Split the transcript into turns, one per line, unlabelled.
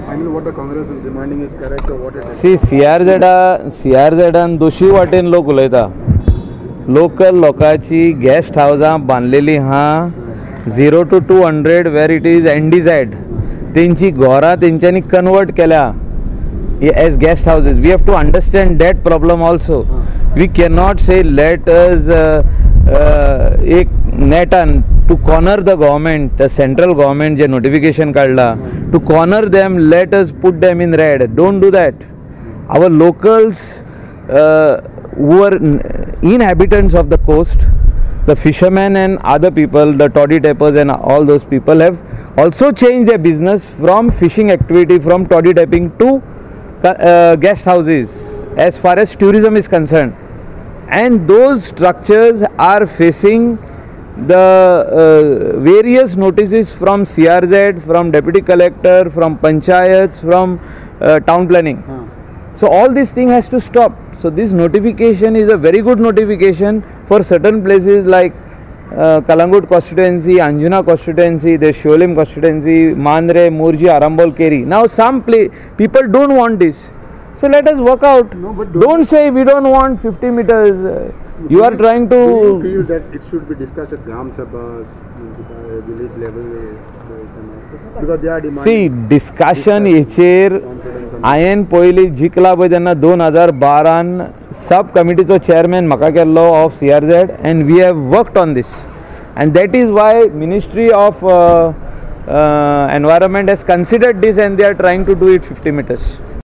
Finally, what the Congress is demanding is correct or what it is?
See, CRZ दोशी वाटेन लोक उलयता. Local लोकांची guest हावजां बांदलेली हा 0 to 200 where it is NDZ. तेंची घरां तेंच्यांनी कन्वर्ट केल्या as guest houses. We have to understand that problem also. We cannot say let us एक नेटान to corner the government, the central government J notification काढला, to corner them, let us put them in red. Don't do that. Our locals who are inhabitants of the coast, the fishermen and other people, the toddy tappers and all those people have also changed their business from fishing activity, from toddy tapping to guest houses as far as tourism is concerned. And those structures are facing the various notices from CRZ, from Deputy Collector, from Panchayats, from town planning. So all this thing has to stop. So this notification is a very good notification for certain places like Kalangut constituency, Anjuna constituency, the Sholim constituency, Mandre, Murji, Arambol, Keri. Now some people don't want this. So let us work out. No, but don't say we don't want 50 meters. You are trying to...
Do you feel that it should be discussed at Gram Sabhas, village level? Because they are demanding...
See, discussion हेचेर हांवें पयलीं जिखला पळय तेन्ना 2012 सब कमिटीचो chairman म्हाका केल्लो of CRZ and we have worked on this. And that is why Ministry of Environment has considered this and they are trying to do it 50 meters.